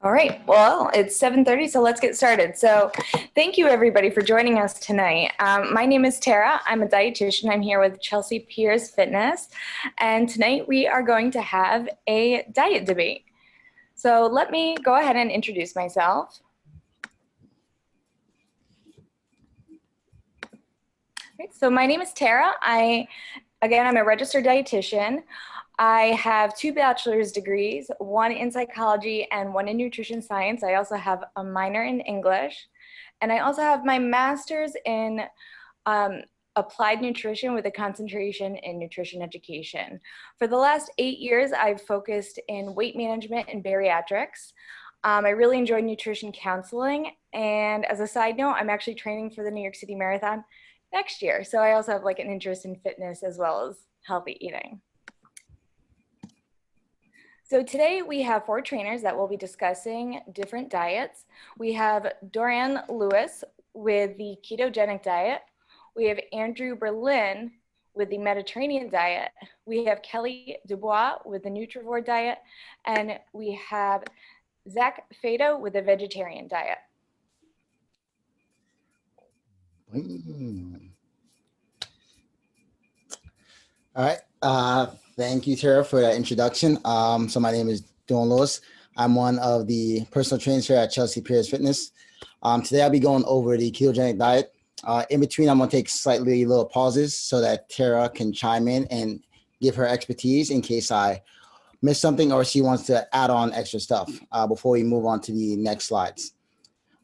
All right, well, it's 7:30, so let's get started. So thank you everybody for joining us tonight. My name is Tara. I'm a dietitian. I'm here with Chelsea Piers Fitness, and tonight we are going to have a diet debate. So let me go ahead and introduce myself. Right, so my name is Tara. I'm a registered dietitian. I have 2 bachelor's degrees, one in psychology and one in nutrition science. I also have a minor in English. And I also have my master's in applied nutrition with a concentration in nutrition education. For the last 8 years, I've focused in weight management and bariatrics. I really enjoy nutrition counseling. And as a side note, I'm actually training for the New York City Marathon next year. So I also have like an interest in fitness as well as healthy eating. So today we have 4 trainers that will be discussing different diets. We have Dorian Lewis with the ketogenic diet. We have Andrew Berlin with the Mediterranean diet. We have Kelly Dubois with the Nutrivore diet. And we have Zach Fado with the vegetarian diet. All right. Thank you, Tara, for that introduction. So my name is Dorian Lewis. I'm one of the personal trainers here at Chelsea Piers Fitness. Today I'll be going over the ketogenic diet. In between, I'm going to take slightly little pauses so that Tara can chime in and give her expertise in case I miss something or she wants to add on extra stuff before we move on to the next slides.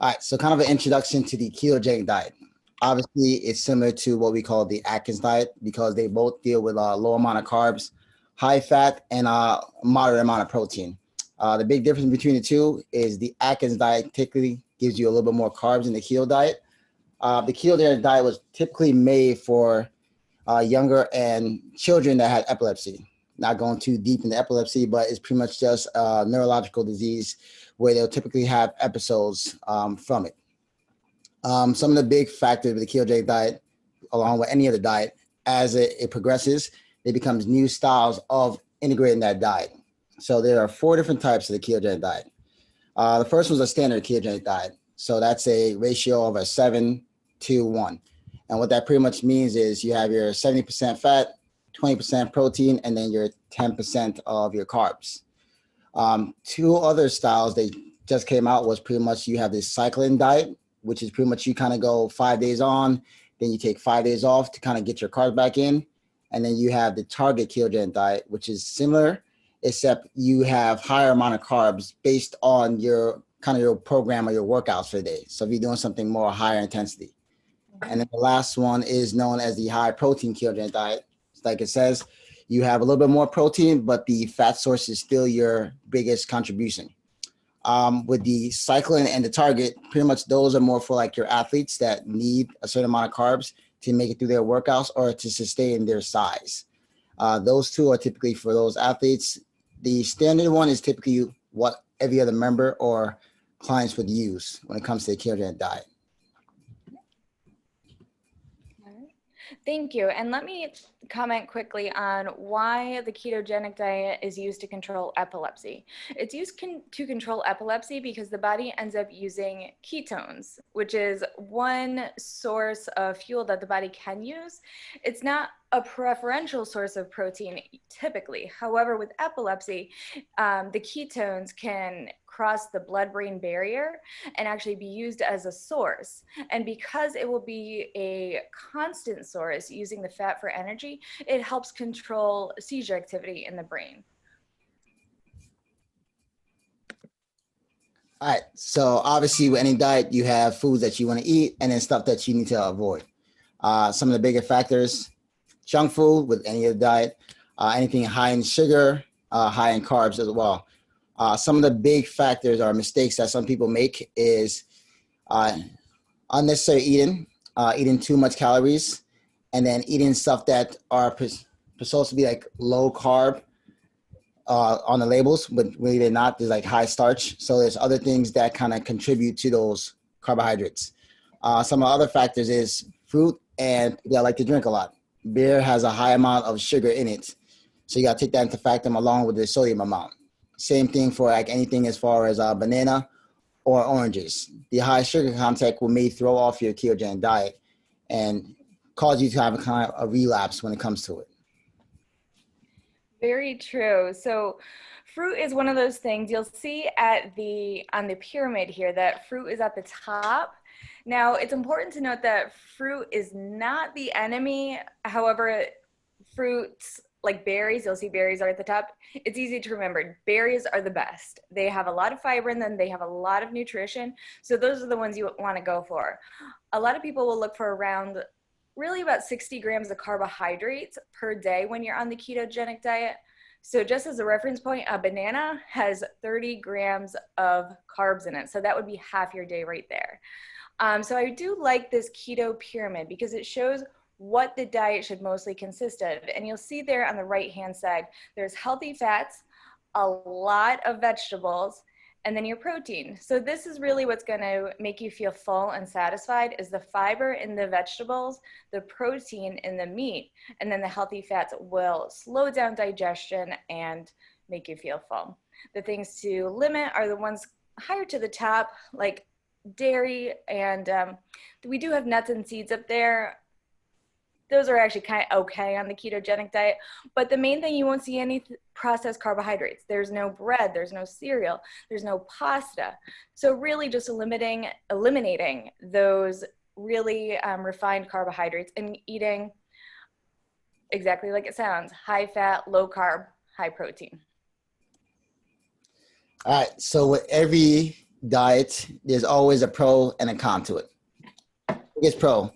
All right, so kind of an introduction to the ketogenic diet. Obviously, it's similar to what we call the Atkins diet because they both deal with a low amount of carbs, high fat, and a moderate amount of protein. The big difference between the two is the Atkins diet typically gives you a little bit more carbs than the keto diet. The ketogenic diet was typically made for younger and children that had epilepsy. Not going too deep into epilepsy, but it's pretty much just a neurological disease where they'll typically have episodes from it. Some of the big factors with the ketogenic diet, along with any other diet, as it progresses, it becomes new styles of integrating that diet. So there are 4 different types of the ketogenic diet. The first one's a standard ketogenic diet. So that's a ratio of a 7-to-1. And what that pretty much means is you have your 70% fat, 20% protein, and then your 10% of your carbs. 2 other styles they just came out was pretty much you have this cycling diet, which is pretty much you kind of go 5 days on, then you take 5 days off to kind of get your carbs back in. And then you have the target ketogenic diet, which is similar, except you have higher amount of carbs based on your kind of your program or your workouts for the day. So if you're doing something more higher intensity. And then the last one is known as the high protein ketogenic diet. Like it says, you have a little bit more protein, but the fat source is still your biggest contribution. With the cycling and the target, pretty much those are more for like your athletes that need a certain amount of carbs to make it through their workouts or to sustain their size. Those 2 are typically for those athletes. The standard one is typically what every other member or clients would use when it comes to the ketogenic diet. Thank you. And let me comment quickly on why the ketogenic diet is used to control epilepsy. It's used to control epilepsy because the body ends up using ketones, which is one source of fuel that the body can use. It's not a preferential source of protein typically. However, with epilepsy, the ketones can cross the blood-brain barrier and actually be used as a source. And because it will be a constant source using the fat for energy, it helps control seizure activity in the brain. All right. So obviously with any diet, you have foods that you want to eat and then stuff that you need to avoid. Some of the bigger factors, junk food with any other diet, anything high in sugar, high in carbs as well. Some of the big factors or mistakes that some people make is unnecessary eating, eating too much calories, and then eating stuff that are supposed to be like low carb on the labels, but really they're not. There's like high starch. So there's other things that kind of contribute to those carbohydrates. Some of the other factors is fruit and people that like to drink a lot. Beer has a high amount of sugar in it. So you got to take that into factor along with the sodium amount. Same thing for like anything as far as banana or oranges. The high sugar content may throw off your ketogenic diet and cause you to have a kind of a relapse when it comes to it. Very true. So fruit is one of those things you'll see on the pyramid here that fruit is at the top. Now, it's important to note that fruit is not the enemy. However, fruits like berries, you'll see berries are at the top. It's easy to remember. Berries are the best. They have a lot of fiber in them. They have a lot of nutrition. So those are the ones you want to go for. A lot of people will look for around really about 60 grams of carbohydrates per day when you're on the ketogenic diet. So just as a reference point, a banana has 30 grams of carbs in it. So that would be half your day right there. So I do like this keto pyramid because it shows what the diet should mostly consist of. And you'll see there on the right-hand side, there's healthy fats, a lot of vegetables, and then your protein. So this is really what's going to make you feel full and satisfied is the fiber in the vegetables, the protein in the meat, and then the healthy fats will slow down digestion and make you feel full. The things to limit are the ones higher to the top, like dairy, and we do have nuts and seeds up there. Those are actually kind of okay on the ketogenic diet. But the main thing, you won't see any processed carbohydrates. There's no bread, there's no cereal, there's no pasta. So really just eliminating those really refined carbohydrates and eating exactly like it sounds, high fat, low carb, high protein. All right. So with every diet, there's always a pro and a con to it. Biggest pro,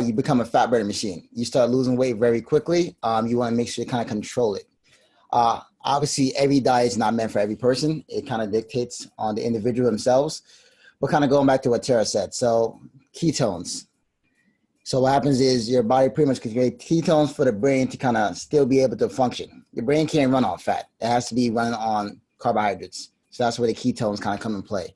you become a fat burning machine. You start losing weight very quickly. You want to make sure you kind of control it. Obviously, every diet is not meant for every person. It kind of dictates on the individual themselves. But kind of going back to what Tara said. So ketones. So what happens is your body pretty much can create ketones for the brain to kind of still be able to function. Your brain can't run on fat. It has to be running on carbohydrates. So that's where the ketones kind of come in play.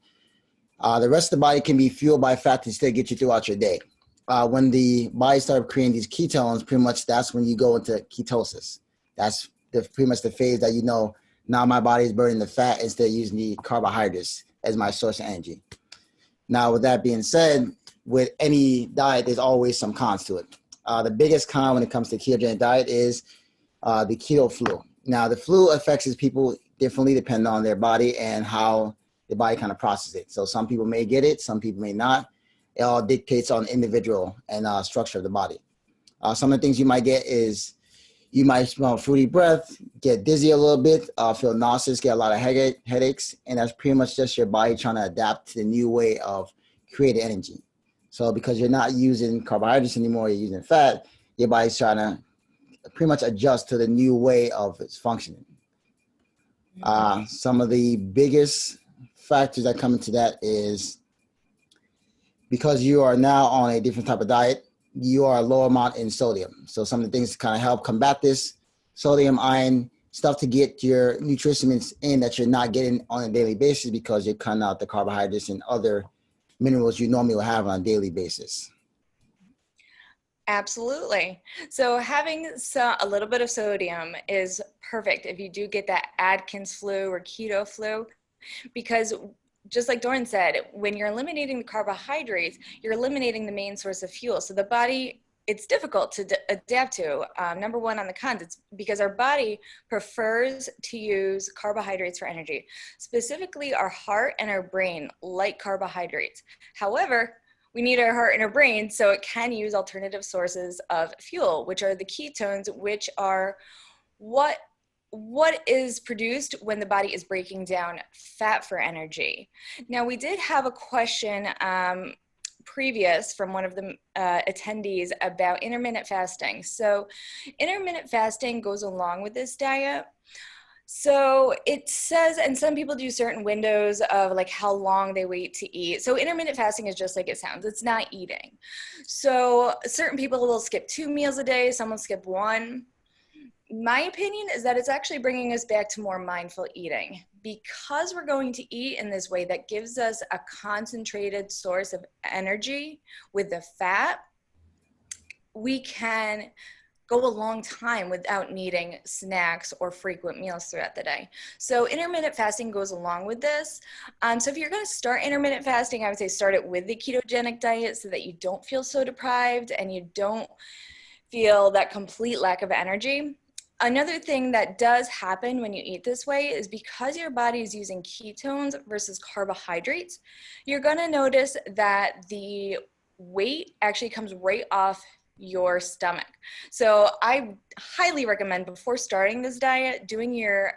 The rest of the body can be fueled by fat to still get you throughout your day. When the body starts creating these ketones, pretty much that's when you go into ketosis. That's pretty much the phase that now my body is burning the fat instead of using the carbohydrates as my source of energy. Now, with that being said, with any diet, there's always some cons to it. The biggest con when it comes to ketogenic diet is the keto flu. Now, the flu affects people differently depending on their body and how the body kind of processes it. So some people may get it, some people may not. It all dictates on individual and structure of the body. Some of the things you might get is you might smell fruity breath, get dizzy a little bit, feel nauseous, get a lot of headaches, and that's pretty much just your body trying to adapt to the new way of creating energy. So because you're not using carbohydrates anymore, you're using fat, your body's trying to pretty much adjust to the new way of its functioning. Some of the biggest factors that come into that is because you are now on a different type of diet, you are low amount in sodium. So some of the things to kind of help combat this, sodium, iron, stuff to get your nutrition in that you're not getting on a daily basis because you're cutting out the carbohydrates and other minerals you normally will have on a daily basis. Absolutely. So having a little bit of sodium is perfect if you do get that Atkins flu or keto flu, because just like Doran said, when you're eliminating the carbohydrates, you're eliminating the main source of fuel. So the body, it's difficult to adapt to. Number one on the cons, it's because our body prefers to use carbohydrates for energy. Specifically, our heart and our brain like carbohydrates. However, we need our heart and our brain, so it can use alternative sources of fuel, which are the ketones, which are what is produced when the body is breaking down fat for energy. Now, we did have a question previous from one of the attendees about intermittent fasting. So intermittent fasting goes along with this diet. So it says, and some people do certain windows of like how long they wait to eat. So intermittent fasting is just like it sounds. It's not eating. So certain people will skip 2 meals a day. Some will skip 1. My opinion is that it's actually bringing us back to more mindful eating. Because we're going to eat in this way that gives us a concentrated source of energy with the fat, we can go a long time without needing snacks or frequent meals throughout the day. So intermittent fasting goes along with this. So if you're going to start intermittent fasting, I would say start it with the ketogenic diet so that you don't feel so deprived and you don't feel that complete lack of energy. Another thing that does happen when you eat this way is because your body is using ketones versus carbohydrates, you're going to notice that the weight actually comes right off your stomach. So I highly recommend before starting this diet doing your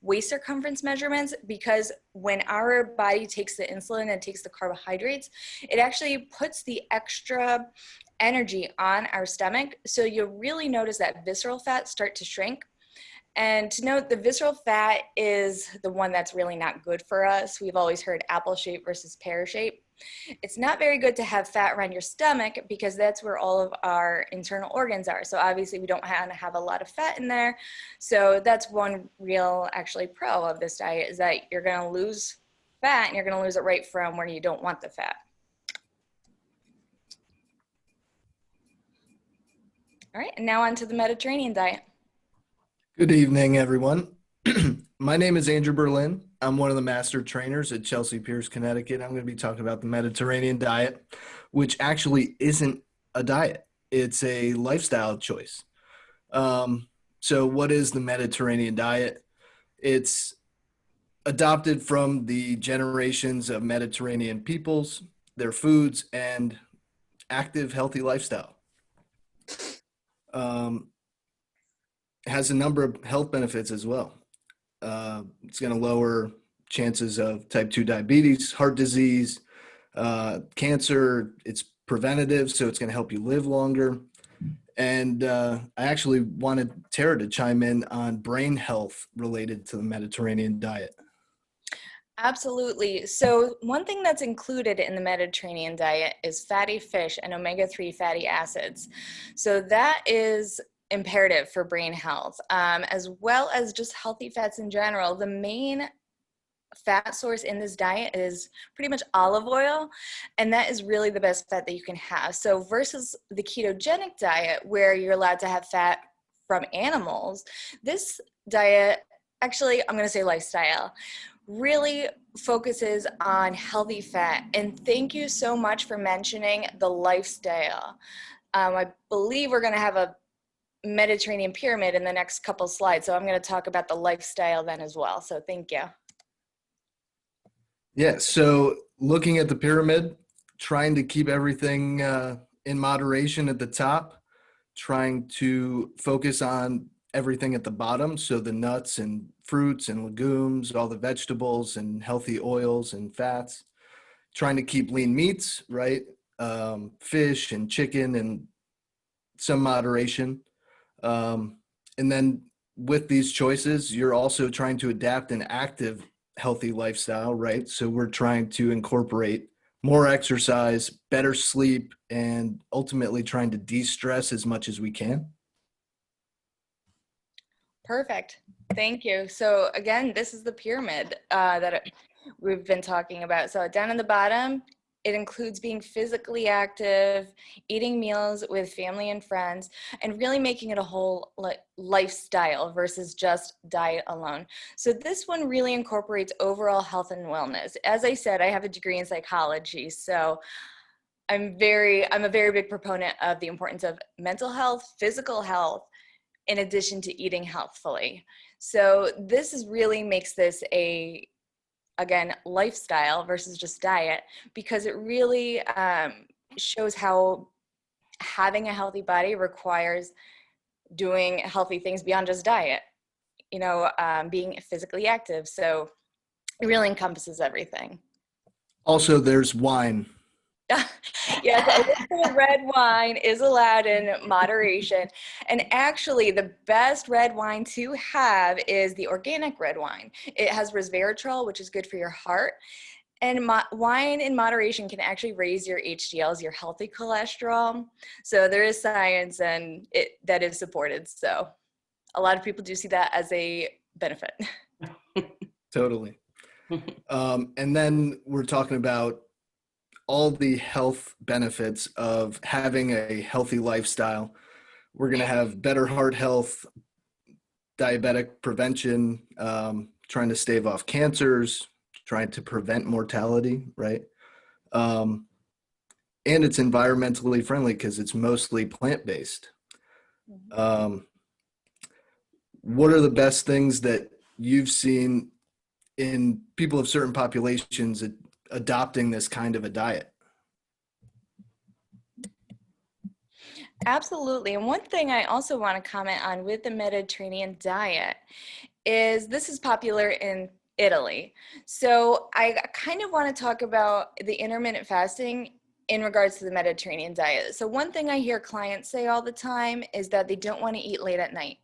waist circumference measurements, because when our body takes the insulin and takes the carbohydrates, it actually puts the extra energy on our stomach. So you'll really notice that visceral fat start to shrink. And to note, the visceral fat is the one that's really not good for us. We've always heard apple shape versus pear shape. It's not very good to have fat around your stomach because that's where all of our internal organs are. So obviously we don't want to have a lot of fat in there. So that's one real actually pro of this diet, is that you're going to lose fat and you're going to lose it right from where you don't want the fat. All right, and now on to the Mediterranean diet. Good evening, everyone. My name is Andrew Berlin. I'm one of the master trainers at Chelsea Piers, Connecticut. I'm going to be talking about the Mediterranean diet, which actually isn't a diet. It's a lifestyle choice. So what is the Mediterranean diet? It's adopted from the generations of Mediterranean peoples, their foods, and active, healthy lifestyle. It has a number of health benefits as well. It's going to lower chances of type 2 diabetes, heart disease, cancer. It's preventative, so it's going to help you live longer. And I actually wanted Tara to chime in on brain health related to the Mediterranean diet. Absolutely. So one thing that's included in the Mediterranean diet is fatty fish and omega-3 fatty acids. So that is imperative for brain health, as well as just healthy fats in general. The main fat source in this diet is pretty much olive oil, and that is really the best fat that you can have. So versus the ketogenic diet where you're allowed to have fat from animals, this diet, actually I'm going to say lifestyle, really focuses on healthy fat. And thank you so much for mentioning the lifestyle. I believe we're going to have a Mediterranean pyramid in the next couple slides, so I'm going to talk about the lifestyle then as well. So thank you. Yeah, so looking at the pyramid, trying to keep everything in moderation at the top, trying to focus on everything at the bottom. So the nuts and fruits and legumes, all the vegetables and healthy oils and fats, trying to keep lean meats, right? Fish and chicken and some moderation. And then with these choices, you're also trying to adapt an active, healthy lifestyle, right? So we're trying to incorporate more exercise, better sleep, and ultimately trying to de-stress as much as we can. Perfect. Thank you. So again, this is the pyramid that we've been talking about. So down in the bottom, it includes being physically active, eating meals with family and friends, and really making it a whole lifestyle versus just diet alone. So this one really incorporates overall health and wellness. As I said, I have a degree in psychology, so I'm a very big proponent of the importance of mental health, physical health, in addition to eating healthfully. So this is really makes this a, again, lifestyle versus just diet, because it really shows how having a healthy body requires doing healthy things beyond just diet, being physically active. So it really encompasses everything. Also, there's wine. Yes, a little of red wine is allowed in moderation. And actually, the best red wine to have is the organic red wine. It has resveratrol, which is good for your heart. And wine in moderation can actually raise your HDLs, your healthy cholesterol. So there is science and that is supported. So a lot of people do see that as a benefit. Totally. And then we're talking about all the health benefits of having a healthy lifestyle. We're going to have better heart health, diabetic prevention, trying to stave off cancers, trying to prevent mortality, right? And it's environmentally friendly because it's mostly plant-based. What are the best things that you've seen in people of certain populations adopting this kind of a diet? Absolutely. And one thing I also want to comment on with the Mediterranean diet is this is popular in Italy. So I kind of want to talk about the intermittent fasting in regards to the Mediterranean diet. So one thing I hear clients say all the time is that they don't want to eat late at night.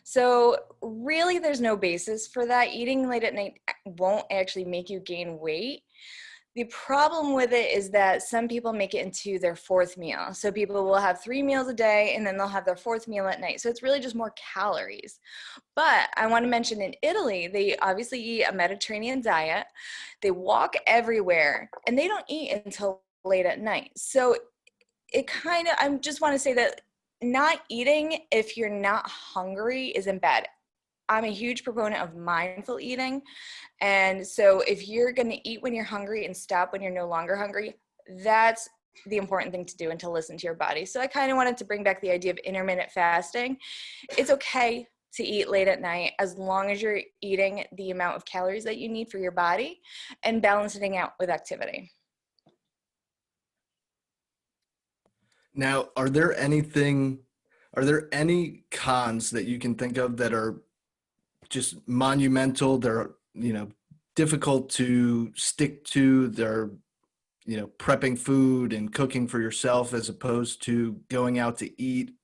So really there's no basis for that. Eating late at night won't actually make you gain weight. The problem with it is that some people make it into their fourth meal. So people will have 3 meals a day and then they'll have their fourth meal at night. So it's really just more calories. But I want to mention in Italy, they obviously eat a Mediterranean diet. They walk everywhere and they don't eat until late at night. So it kind of, I just want to say that not eating if you're not hungry isn't bad. I'm a huge proponent of mindful eating. And so if you're going to eat when you're hungry and stop when you're no longer hungry, that's the important thing to do and to listen to your body. So I kind of wanted to bring back the idea of intermittent fasting. It's okay to eat late at night as long as you're eating the amount of calories that you need for your body and balancing out with activity. Now, are there any cons that you can think of that are just monumental? They're, difficult to stick to. They're, prepping food and cooking for yourself as opposed to going out to eat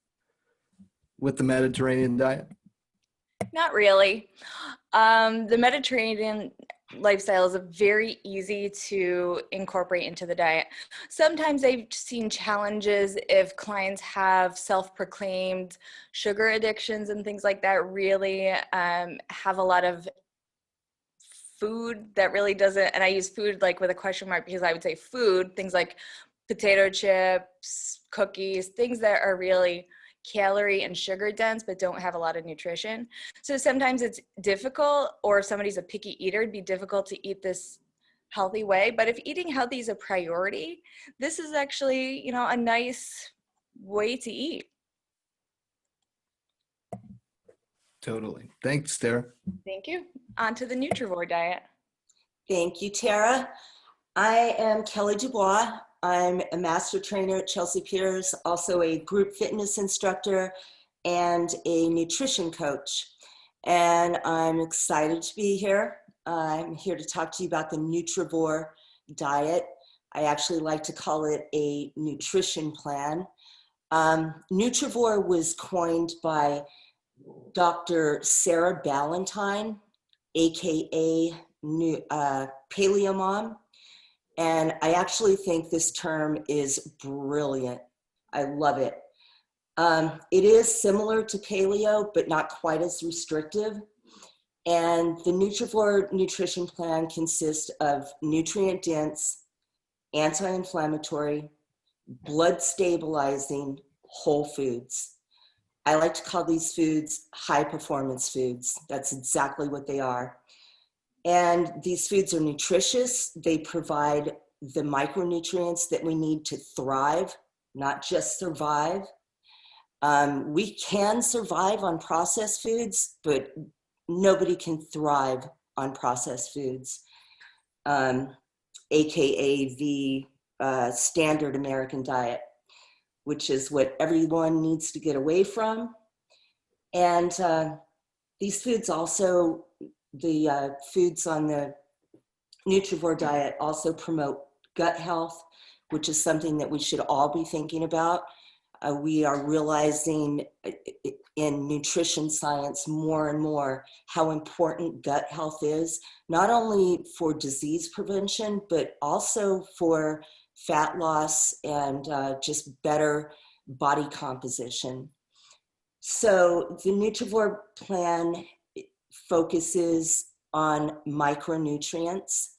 with the Mediterranean diet? Not really. The Mediterranean lifestyle is very easy to incorporate into the diet. Sometimes I've seen challenges if clients have self-proclaimed sugar addictions and things like that, really have a lot of food that really doesn't, and I use food like with a question mark because I would say food, things like potato chips, cookies, things that are really calorie and sugar dense but don't have a lot of nutrition. So sometimes it's difficult, or if somebody's a picky eater, it'd be difficult to eat this healthy way. But if eating healthy is a priority, this is actually, a nice way to eat. Totally. Thanks, Tara. Thank you. On to the Nutrivore diet. Thank you, Tara. I am Kelly Dubois. I'm a master trainer at Chelsea Piers, also a group fitness instructor and a nutrition coach. And I'm excited to be here. I'm here to talk to you about the Nutrivore diet. I actually like to call it a nutrition plan. Nutrivore was coined by Dr. Sarah Ballantyne, AKA Paleo Mom. And I actually think this term is brilliant. I love it. It is similar to paleo, but not quite as restrictive. And the Nutrivore nutrition plan consists of nutrient-dense, anti-inflammatory, blood stabilizing whole foods. I like to call these foods high-performance foods. That's exactly what they are. And these foods are nutritious. They provide the micronutrients that we need to thrive, not just survive. We can survive on processed foods, but nobody can thrive on processed foods, AKA the standard American diet, which is what everyone needs to get away from. And these foods also, the foods on the Nutrivore diet also promote gut health, which is something that we should all be thinking about. We are realizing in nutrition science more and more how important gut health is, not only for disease prevention, but also for fat loss and just better body composition. So the Nutrivore plan focuses on micronutrients.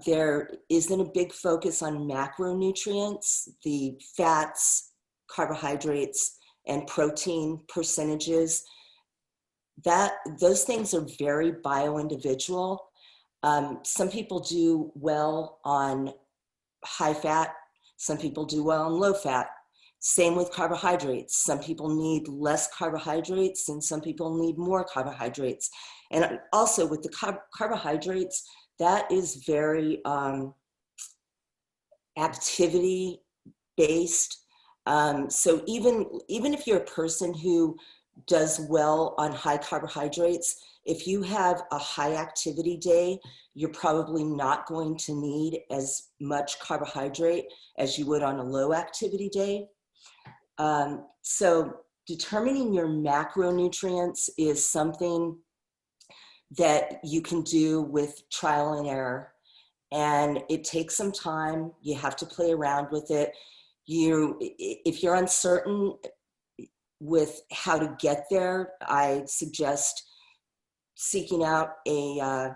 There isn't a big focus on macronutrients, the fats, carbohydrates, and protein percentages, those things are very bio-individual. Some people do well on high fat, some people do well on low fat. Same with carbohydrates. Some people need less carbohydrates and some people need more carbohydrates. And also with the carbohydrates, that is very activity based. So even if you're a person who does well on high carbohydrates, if you have a high activity day, you're probably not going to need as much carbohydrate as you would on a low activity day. So determining your macronutrients is something that you can do with trial and error. And it takes some time. You have to play around with it. If you're uncertain with how to get there, I suggest seeking out a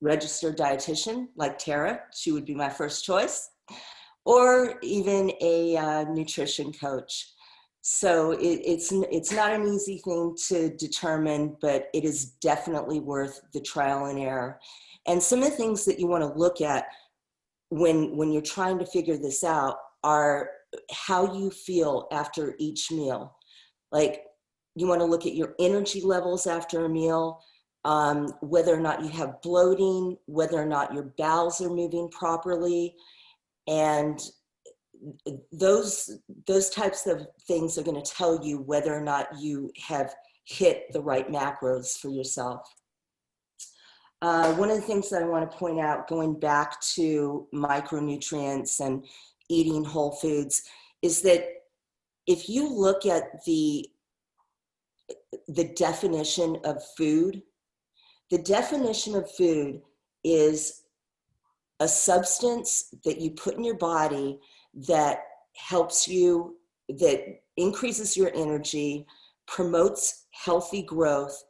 registered dietitian like Tara. She would be my first choice, or even a nutrition coach. So it's not an easy thing to determine, but it is definitely worth the trial and error. And some of the things that you want to look at when you're trying to figure this out are how you feel after each meal. Like, you want to look at your energy levels after a meal, whether or not you have bloating, whether or not your bowels are moving properly. And those types of things are going to tell you whether or not you have hit the right macros for yourself. One of the things that I want to point out, going back to micronutrients and eating whole foods, is that if you look at the definition of food, the definition of food is a substance that you put in your body that helps you, that increases your energy, promotes healthy growth,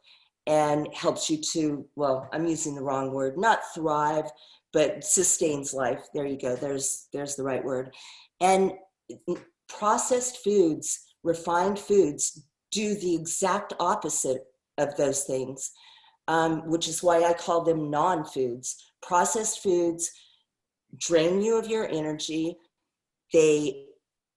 and helps you to, well, I'm using the wrong word, not thrive, but sustains life. There you go. There's the right word. And processed foods, refined foods, do the exact opposite of those things, which is why I call them non-foods. Processed foods drain you of your energy. They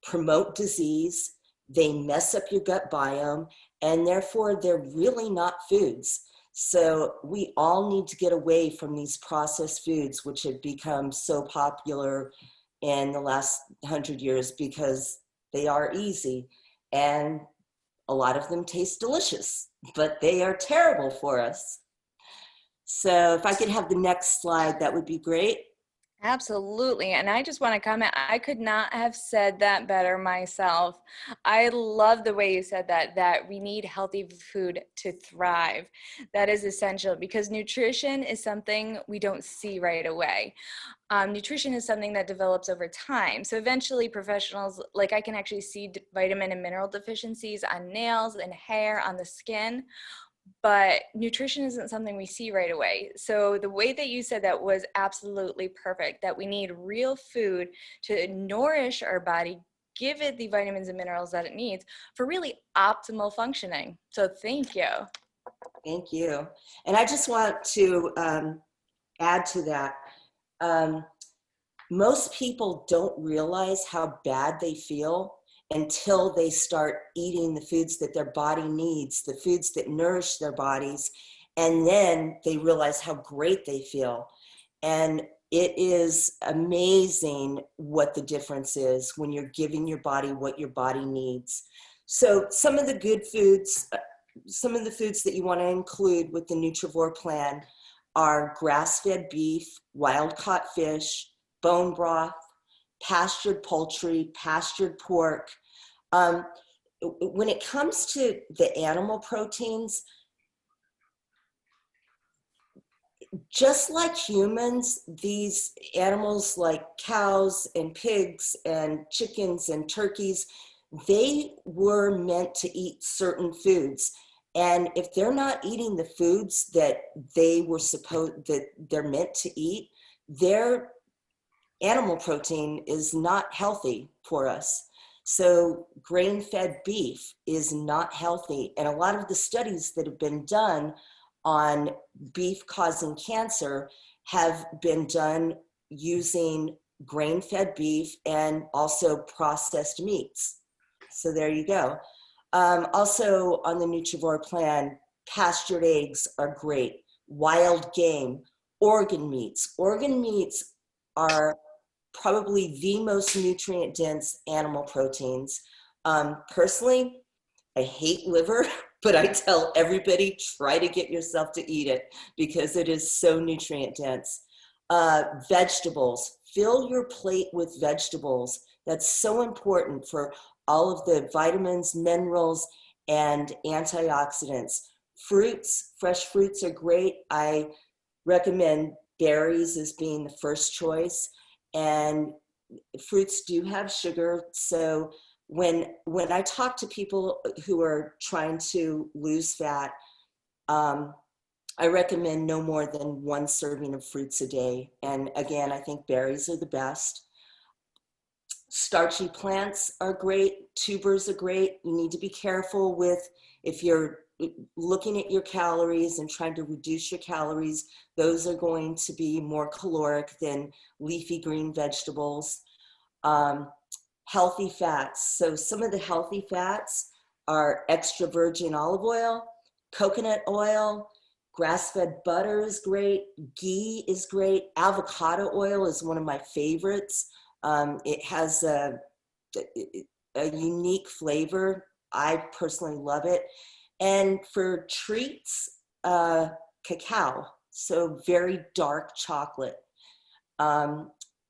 promote disease. They mess up your gut biome, and therefore they're really not foods. So we all need to get away from these processed foods, which have become so popular in the last 100 years because they are easy, and a lot of them taste delicious, but they are terrible for us. So if I could have the next slide, that would be great. Absolutely. And I just want to comment, I could not have said that better myself. I love the way you said that we need healthy food to thrive. That is essential because nutrition is something we don't see right away. Nutrition is something that develops over time. So eventually professionals, like I can actually see vitamin and mineral deficiencies on nails and hair, on the skin. But nutrition isn't something we see right away. So the way that you said that was absolutely perfect, that we need real food to nourish our body, give it the vitamins and minerals that it needs for really optimal functioning. So thank you. Thank you. And I just want to add to that. Most people don't realize how bad they feel until they start eating the foods that their body needs, the foods that nourish their bodies, and then they realize how great they feel. And it is amazing what the difference is when you're giving your body what your body needs. So some of the good foods, some of the foods that you want to include with the Nutrivore plan are grass-fed beef, wild-caught fish, bone broth, pastured poultry, pastured pork. When it comes to the animal proteins, just like humans, these animals like cows and pigs and chickens and turkeys, they were meant to eat certain foods. And if they're not eating the foods that they're meant to eat, their animal protein is not healthy for us. So grain-fed beef is not healthy. And a lot of the studies that have been done on beef causing cancer have been done using grain-fed beef and also processed meats. So there you go. Also on the Nutrivore plan, pastured eggs are great. Wild game, organ meats. Organ meats are probably the most nutrient dense animal proteins. Personally, I hate liver, but I tell everybody, try to get yourself to eat it because it is so nutrient dense. Vegetables, fill your plate with vegetables. That's so important for all of the vitamins, minerals, and antioxidants. Fruits, fresh fruits are great. I recommend berries as being the first choice. And fruits do have sugar, so when I talk to people who are trying to lose fat, I recommend no more than 1 serving of fruits a day. And again, I think berries are the best. Starchy plants are great. Tubers are great. You need to be careful with, if you're looking at your calories and trying to reduce your calories, those are going to be more caloric than leafy green vegetables. Healthy fats. So some of the healthy fats are extra virgin olive oil, coconut oil, grass-fed butter is great, ghee is great, avocado oil is one of my favorites. It has a unique flavor. I personally love it. And for treats, cacao, so very dark chocolate.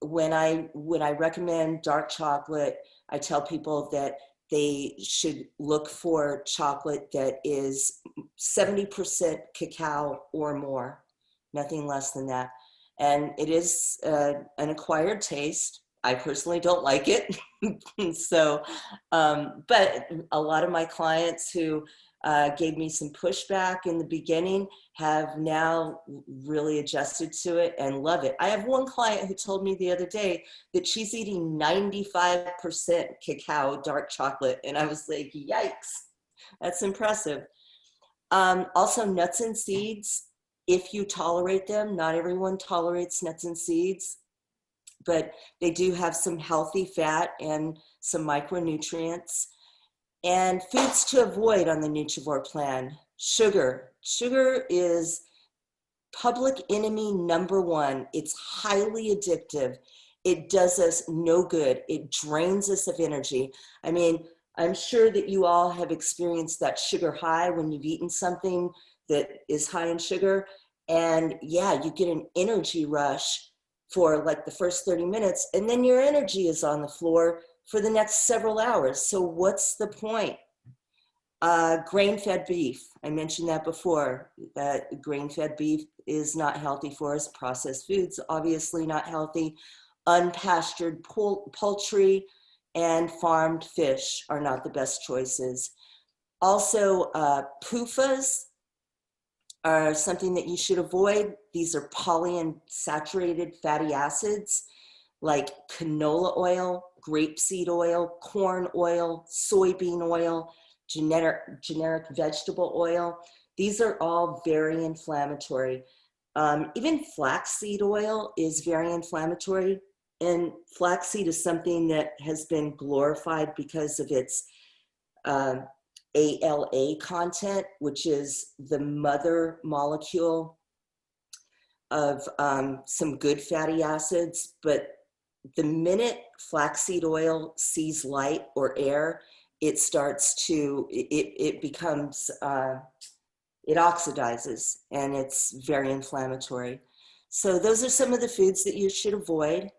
When I recommend dark chocolate, I tell people that they should look for chocolate that is 70% cacao or more, nothing less than that. And it is an acquired taste. I personally don't like it. So, but a lot of my clients who gave me some pushback in the beginning have now really adjusted to it and love it. I have one client who told me the other day that she's eating 95% cacao dark chocolate. And I was like, yikes, that's impressive. Also nuts and seeds, if you tolerate them. Not everyone tolerates nuts and seeds, but they do have some healthy fat and some micronutrients. And foods to avoid on the Nutrivore plan. Sugar. Sugar is public enemy number 1. It's highly addictive. It does us no good. It drains us of energy. I mean, I'm sure that you all have experienced that sugar high when you've eaten something that is high in sugar. And yeah, you get an energy rush for like the first 30 minutes, and then your energy is on the floor for the next several hours. So what's the point? Grain-fed beef, I mentioned that before, that grain-fed beef is not healthy for us. Processed foods, obviously not healthy. Unpastured poultry and farmed fish are not the best choices. Also, PUFAs are something that you should avoid. These are polyunsaturated fatty acids like canola oil, grapeseed oil, corn oil, soybean oil, generic vegetable oil. These are all very inflammatory. Even flaxseed oil is very inflammatory. And flaxseed is something that has been glorified because of its ALA content, which is the mother molecule of some good fatty acids. But the minute flaxseed oil sees light or air, it starts to, it becomes, it oxidizes, and it's very inflammatory. So those are some of the foods that you should avoid.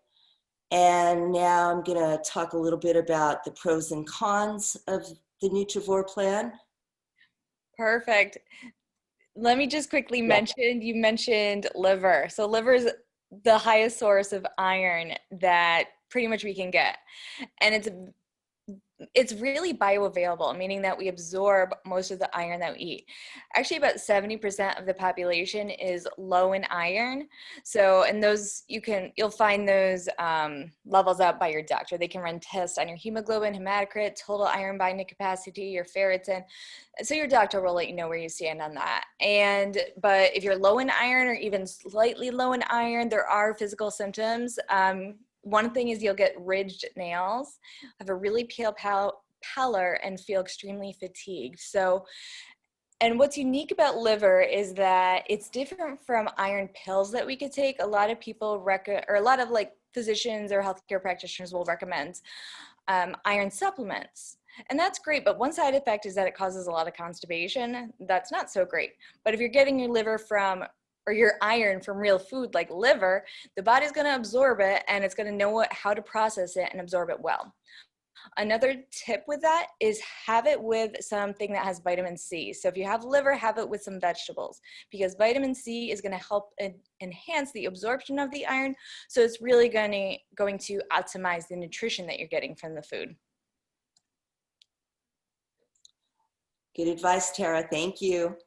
And now I'm going to talk a little bit about the pros and cons of the Nutrivore plan. Perfect. Let me just quickly mention, you mentioned liver. So liver is the highest source of iron that pretty much we can get. And it's it's really bioavailable, meaning that we absorb most of the iron that we eat. Actually, about 70% of the population is low in iron. So, and those you'll find those levels out by your doctor. They can run tests on your hemoglobin, hematocrit, total iron binding capacity, your ferritin. So your doctor will let you know where you stand on that. But if you're low in iron or even slightly low in iron, there are physical symptoms. One thing is you'll get ridged nails, have a really pale pallor, and feel extremely fatigued. So, and what's unique about liver is that it's different from iron pills that we could take. A lot of people or a lot of like physicians or healthcare practitioners will recommend iron supplements. And that's great, but one side effect is that it causes a lot of constipation. That's not so great. But if you're getting your liver or your iron from real food like liver, the body's going to absorb it, and it's going to know how to process it and absorb it well. Another tip with that is have it with something that has vitamin C. So if you have liver, have it with some vegetables, because vitamin C is going to help enhance the absorption of the iron. So it's really going to optimize the nutrition that you're getting from the food. Good advice, Tara. Thank you.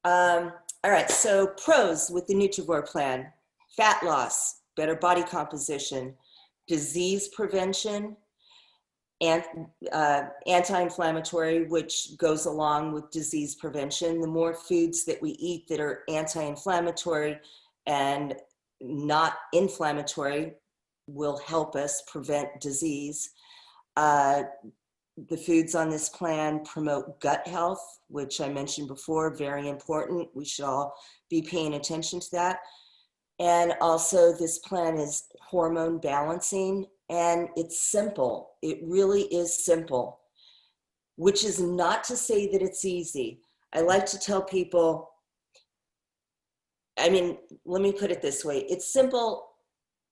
All right, so pros with the Nutrivore plan: fat loss, better body composition, disease prevention, and anti-inflammatory, which goes along with disease prevention. The more foods that we eat that are anti-inflammatory and not inflammatory will help us prevent disease. The foods on this plan promote gut health, which I mentioned before, very important. We should all be paying attention to that. And also this plan is hormone balancing, and it's simple. It really is simple, which is not to say that it's easy. I like to tell people, let me put it this way. It's simple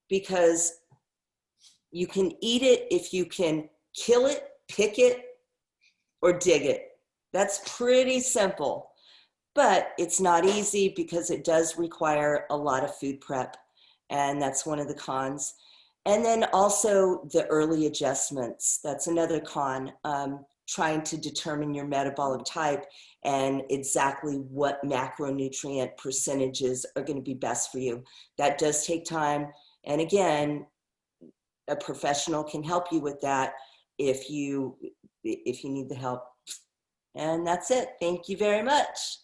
because you can eat it if you can kill it, pick it, or dig it. That's pretty simple, but it's not easy because it does require a lot of food prep, and that's one of the cons. And then also the early adjustments. That's another con, trying to determine your metabolic type and exactly what macronutrient percentages are going to be best for you. That does take time. And again, a professional can help you with that if you need the help. And that's it. Thank you very much.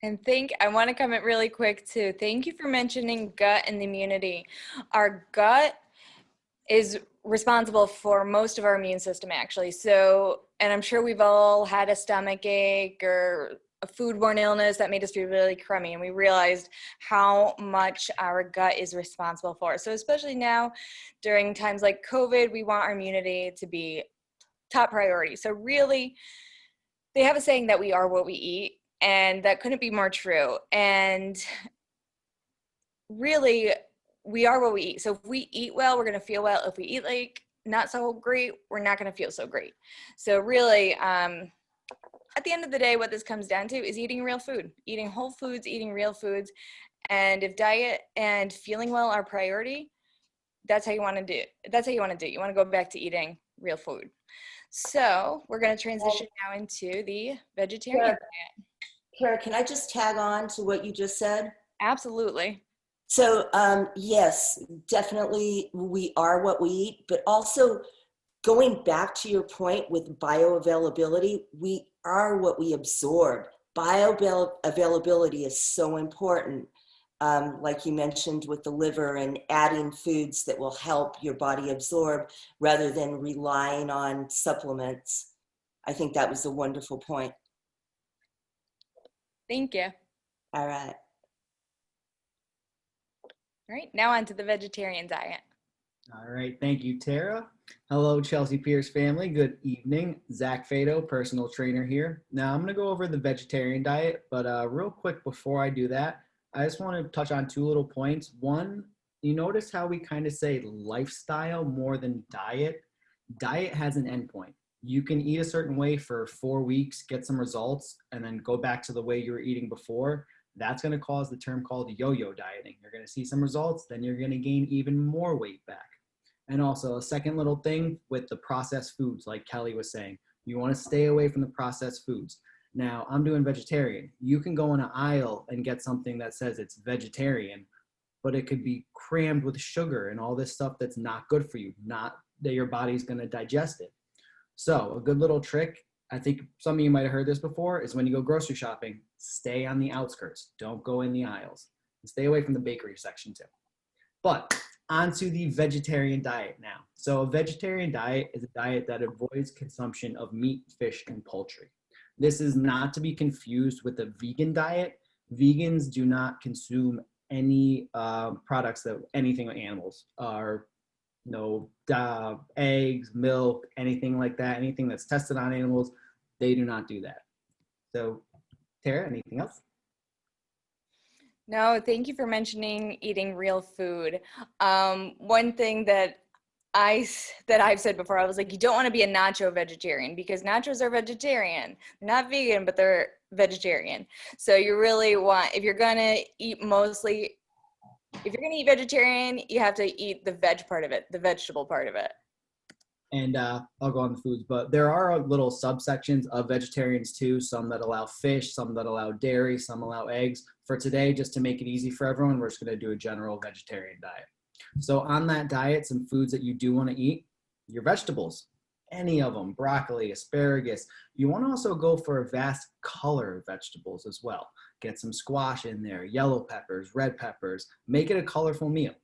And I want to comment really quick too. Thank you for mentioning gut and immunity. Our gut is responsible for most of our immune system, actually. So, and I'm sure we've all had a stomach ache or a foodborne illness that made us feel really crummy, and we realized how much our gut is responsible for. So especially now during times like COVID, we want our immunity to be top priority. So really, they have a saying that we are what we eat, and that couldn't be more true. And really, we are what we eat. So if we eat well, we're going to feel well. If we eat like not so great, we're not going to feel so great. So really, at the end of the day, what this comes down to is eating real food, eating whole foods, eating real foods. And if diet and feeling well are priority, that's how you want to do it. That's how you want to do it. You want to go back to eating real food. So we're going to transition now into the vegetarian diet. Kara, can I just tag on to what you just said? Absolutely. So yes, definitely we are what we eat, but also going back to your point with bioavailability, we are what we absorb. Bioavailability is so important, like you mentioned with the liver, and adding foods that will help your body absorb rather than relying on supplements. I think that was a wonderful point. Thank you. All right. All right, now on to the vegetarian diet. All right, thank you, Tara. Hello, Chelsea Piers family. Good evening. Zach Fado, personal trainer here. Now I'm going to go over the vegetarian diet, but real quick before I do that, I just want to touch on two little points. One, you notice how we kind of say lifestyle more than diet? Diet has an endpoint. You can eat a certain way for 4 weeks, get some results, and then go back to the way you were eating before. That's going to cause the term called yo-yo dieting. You're going to see some results, then you're going to gain even more weight back. And also a second little thing with the processed foods, like Kelly was saying, you want to stay away from the processed foods. Now, I'm doing vegetarian. You can go in an aisle and get something that says it's vegetarian, but it could be crammed with sugar and all this stuff that's not good for you, not that your body's going to digest it. So a good little trick, I think some of you might have heard this before, is when you go grocery shopping, stay on the outskirts. Don't go in the aisles. And stay away from the bakery section too. But onto the vegetarian diet now. So a vegetarian diet is a diet that avoids consumption of meat, fish, and poultry. This is not to be confused with a vegan diet. Vegans do not consume any products that anything with animals are, eggs, milk, anything like that, anything that's tested on animals, they do not do that. So Tara, anything else? No, thank you for mentioning eating real food. One thing that I've said before, I was like, you don't want to be a nacho vegetarian because nachos are vegetarian, not vegan, but they're vegetarian. So you really want, if you're gonna eat vegetarian, you have to eat the veg part of it, the vegetable part of it. And I'll go on the foods, but there are little subsections of vegetarians too, some that allow fish, some that allow dairy, some allow eggs. For today, just to make it easy for everyone, we're just gonna do a general vegetarian diet. So on that diet, some foods that you do wanna eat, your vegetables, any of them, broccoli, asparagus. You wanna also go for a vast color of vegetables as well. Get some squash in there, yellow peppers, red peppers, make it a colorful meal.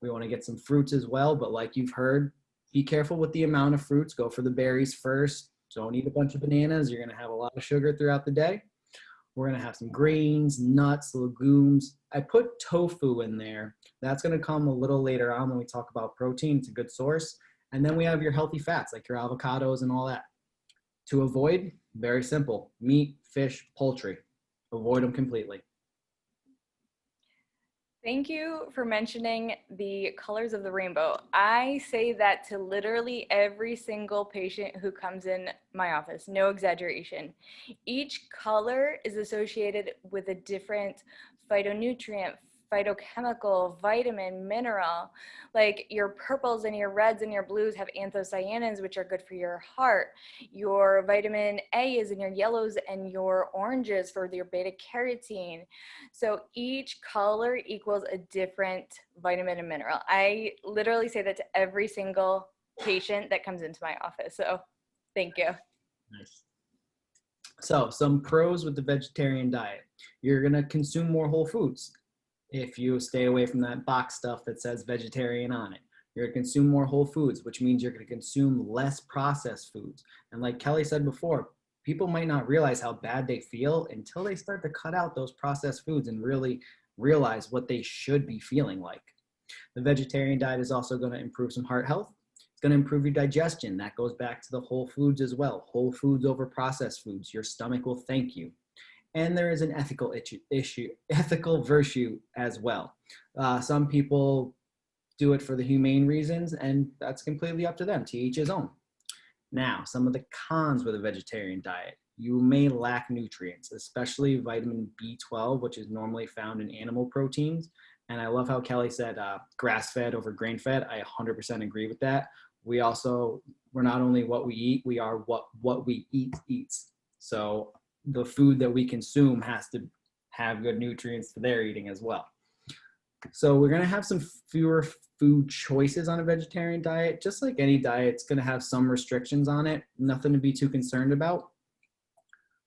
We wanna get some fruits as well, but like you've heard, be careful with the amount of fruits. Go for the berries first. Don't eat a bunch of bananas. You're going to have a lot of sugar throughout the day. We're going to have some greens, nuts, legumes. I put tofu in there. That's going to come a little later on when we talk about protein. It's a good source. And then we have your healthy fats like your avocados and all that. To avoid, very simple, meat, fish, poultry. Avoid them completely. Thank you for mentioning the colors of the rainbow. I say that to literally every single patient who comes in my office, no exaggeration. Each color is associated with a different phytonutrient, phytochemical, vitamin, mineral. Like your purples and your reds and your blues have anthocyanins, which are good for your heart. Your vitamin A is in your yellows and your oranges for your beta carotene. So each color equals a different vitamin and mineral. I literally say that to every single patient that comes into my office. So thank you. Nice. So some pros with the vegetarian diet. You're going to consume more whole foods. If you stay away from that box stuff that says vegetarian on it, you're going to consume more whole foods, which means you're going to consume less processed foods. And like Kelly said before, people might not realize how bad they feel until they start to cut out those processed foods and really realize what they should be feeling like. The vegetarian diet is also going to improve some heart health. It's going to improve your digestion. That goes back to the whole foods as well. Whole foods over processed foods. Your stomach will thank you. And there is an ethical virtue as well. Some people do it for the humane reasons, and that's completely up to them, to each his own. Now, some of the cons with a vegetarian diet. You may lack nutrients, especially vitamin B12, which is normally found in animal proteins. And I love how Kelly said grass-fed over grain-fed. I 100% agree with that. We're not only what we eat, we are what we eat eats. So the food that we consume has to have good nutrients for their eating as well. So we're going to have some fewer food choices on a vegetarian diet. Just like any diet, it's going to have some restrictions on it. Nothing to be too concerned about.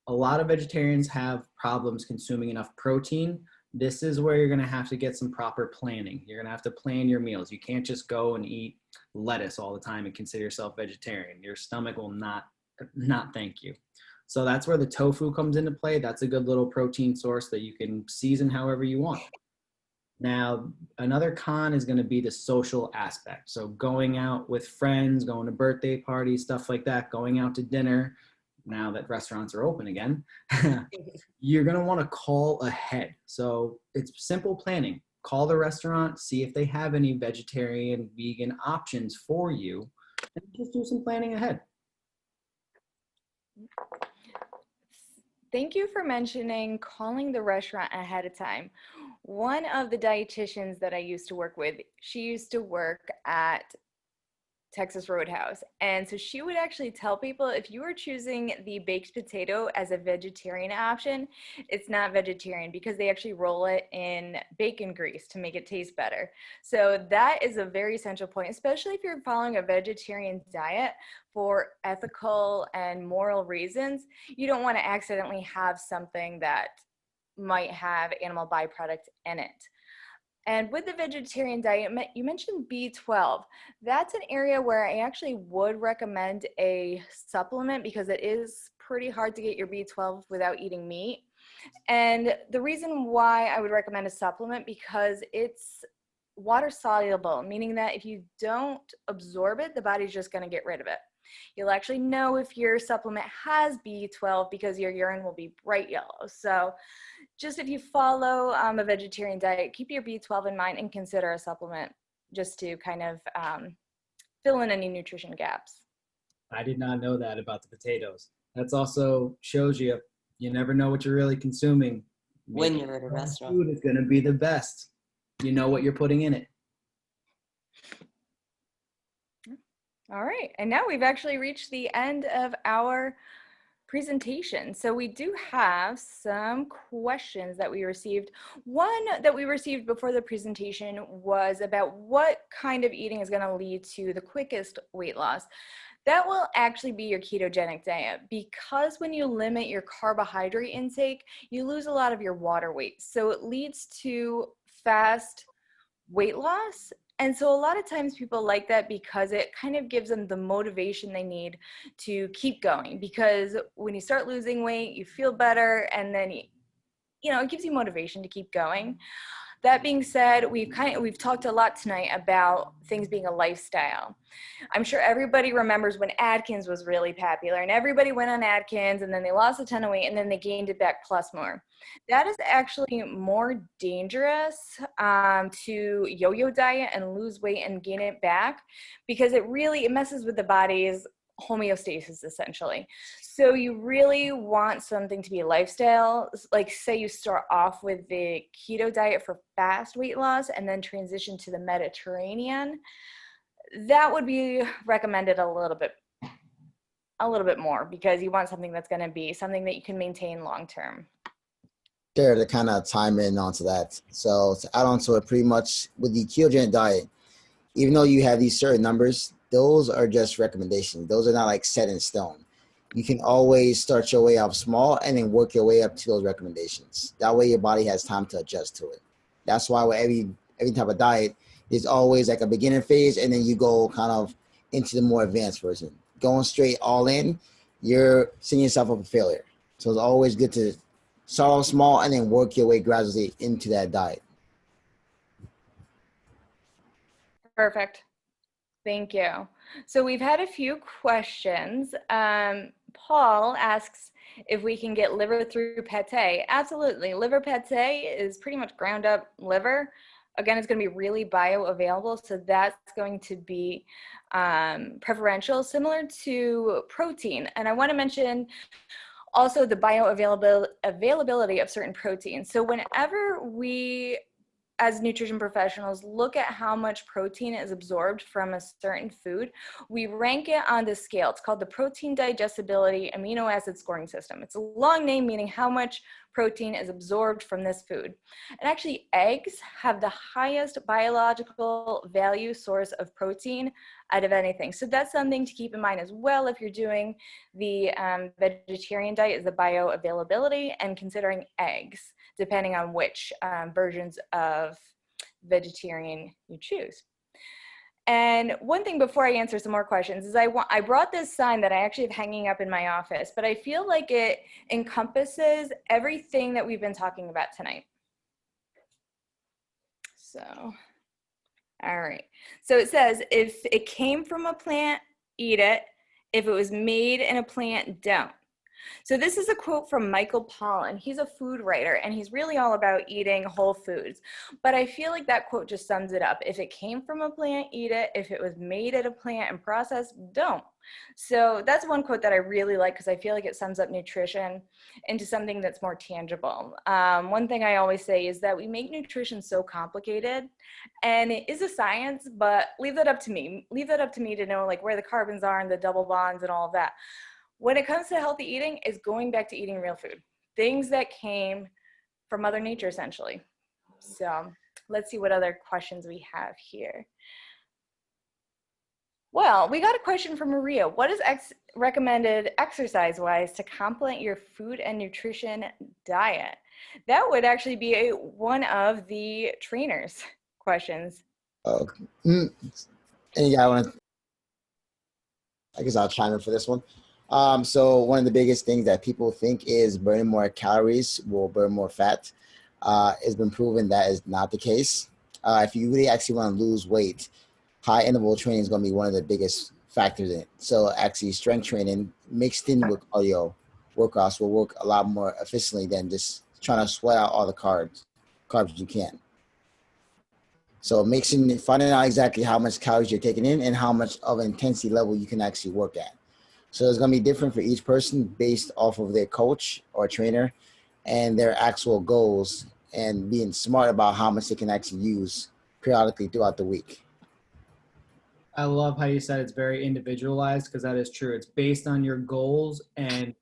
A lot of vegetarians have problems consuming enough protein. This is where you're going to have to get some proper planning. You're going to have to plan your meals. You can't just go and eat lettuce all the time and consider yourself vegetarian. Your stomach will not thank you. So that's where the tofu comes into play. That's a good little protein source that you can season however you want. Now, another con is going to be the social aspect. So going out with friends, going to birthday parties, stuff like that, going out to dinner, now that restaurants are open again, you're going to want to call ahead. So it's simple planning. Call the restaurant, see if they have any vegetarian, vegan options for you, and just do some planning ahead. Thank you for mentioning calling the restaurant ahead of time. One of the dietitians that I used to work with, she used to work at Texas Roadhouse. And so she would actually tell people if you are choosing the baked potato as a vegetarian option, it's not vegetarian because they actually roll it in bacon grease to make it taste better. So that is a very essential point, especially if you're following a vegetarian diet for ethical and moral reasons. You don't want to accidentally have something that might have animal byproduct in it. And with the vegetarian diet, you mentioned B12. That's an area where I actually would recommend a supplement because it is pretty hard to get your B12 without eating meat. And the reason why I would recommend a supplement because it's water soluble, meaning that if you don't absorb it, the body's just going to get rid of it. You'll actually know if your supplement has B12 because your urine will be bright yellow. So just if you follow a vegetarian diet, keep your B12 in mind and consider a supplement just to kind of fill in any nutrition gaps. I did not know that about the potatoes. That's also shows you never know what you're really consuming. When Maybe you're at a your restaurant. food is going to be the best. You know what you're putting in it. All right, and now we've actually reached the end of our presentation. So we do have some questions that we received. One that we received before the presentation was about what kind of eating is going to lead to the quickest weight loss. That will actually be your ketogenic diet because when you limit your carbohydrate intake, you lose a lot of your water weight. So it leads to fast weight loss. And so a lot of times people like that because it kind of gives them the motivation they need to keep going. Because when you start losing weight, you feel better, and then it gives you motivation to keep going. That being said, we've talked a lot tonight about things being a lifestyle. I'm sure everybody remembers when Atkins was really popular and everybody went on Atkins and then they lost a ton of weight and then they gained it back plus more. That is actually more dangerous to yo-yo diet and lose weight and gain it back because it messes with the body's homeostasis essentially. So you really want something to be a lifestyle. Like say you start off with the keto diet for fast weight loss and then transition to the Mediterranean. That would be recommended a little bit more because you want something that's going to be something that you can maintain long term. There to kind of chime in onto that. So to add on to it, pretty much with the ketogenic diet, even though you have these certain numbers, those are just recommendations. Those are not like set in stone. You can always start your way up small and then work your way up to those recommendations. That way your body has time to adjust to it. That's why with every type of diet, there's always like a beginning phase and then you go kind of into the more advanced version. Going straight all in, you're setting yourself up for failure. So it's always good to start off small and then work your way gradually into that diet. Perfect. Thank you. So we've had a few questions. Paul asks if we can get liver through pate. Absolutely. Liver pate is pretty much ground up liver. Again, it's going to be really bioavailable, so that's going to be preferential, similar to protein. And I want to mention also the bioavailability of certain proteins. So whenever we as nutrition professionals look at how much protein is absorbed from a certain food, we rank it on this scale. It's called the Protein Digestibility Amino Acid Scoring System. It's a long name meaning how much protein is absorbed from this food. And actually eggs have the highest biological value source of protein out of anything. So that's something to keep in mind as well if you're doing the vegetarian diet, is the bioavailability and considering eggs, depending on which versions of vegetarian you choose. And one thing before I answer some more questions is I brought this sign that I actually have hanging up in my office, but I feel like it encompasses everything that we've been talking about tonight. So, all right. So it says, if it came from a plant, eat it. If it was made in a plant, don't. So this is a quote from Michael Pollan. He's a food writer, and he's really all about eating whole foods. But I feel like that quote just sums it up. If it came from a plant, eat it. If it was made at a plant and processed, don't. So that's one quote that I really like because I feel like it sums up nutrition into something that's more tangible. One thing I always say is that we make nutrition so complicated, and it is a science, but leave that up to me. Leave that up to me to know like where the carbons are and the double bonds and all of that. When it comes to healthy eating, it's going back to eating real food, things that came from Mother Nature essentially. So let's see what other questions we have here. Well, we got a question from Maria. What is recommended exercise-wise to complement your food and nutrition diet? That would actually be one of the trainers' questions. Oh, mm, and yeah, I guess I'll chime in for this one. So one of the biggest things that people think is burning more calories will burn more fat. It's been proven that is not the case. If you really actually want to lose weight, high interval training is going to be one of the biggest factors in it. So actually strength training mixed in with cardio workouts will work a lot more efficiently than just trying to sweat out all the carbs you can. So finding out exactly how much calories you're taking in and how much of an intensity level you can actually work at. So it's going to be different for each person based off of their coach or trainer and their actual goals, and being smart about how much they can actually use periodically throughout the week. I love how you said it's very individualized, because that is true. It's based on your goals and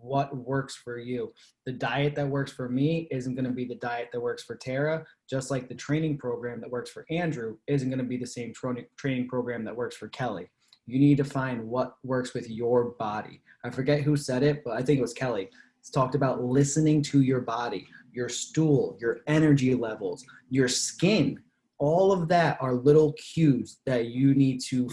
what works for you. The diet that works for me isn't going to be the diet that works for Tara, just like the training program that works for Andrew isn't going to be the same training program that works for Kelly. You need to find what works with your body. I forget who said it, but I think it was Kelly. It's talked about listening to your body, your stool, your energy levels, your skin. All of that are little cues that you need to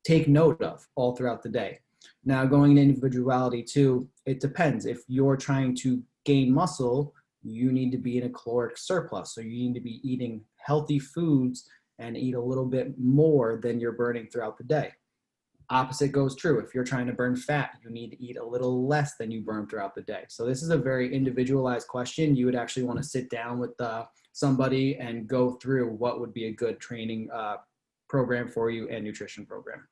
take note of all throughout the day. Now, going into individuality too, it depends. If you're trying to gain muscle, you need to be in a caloric surplus. So you need to be eating healthy foods and eat a little bit more than you're burning throughout the day. Opposite goes true. If you're trying to burn fat, you need to eat a little less than you burn throughout the day. So this is a very individualized question. You would actually want to sit down with somebody and go through what would be a good training program for you and nutrition program.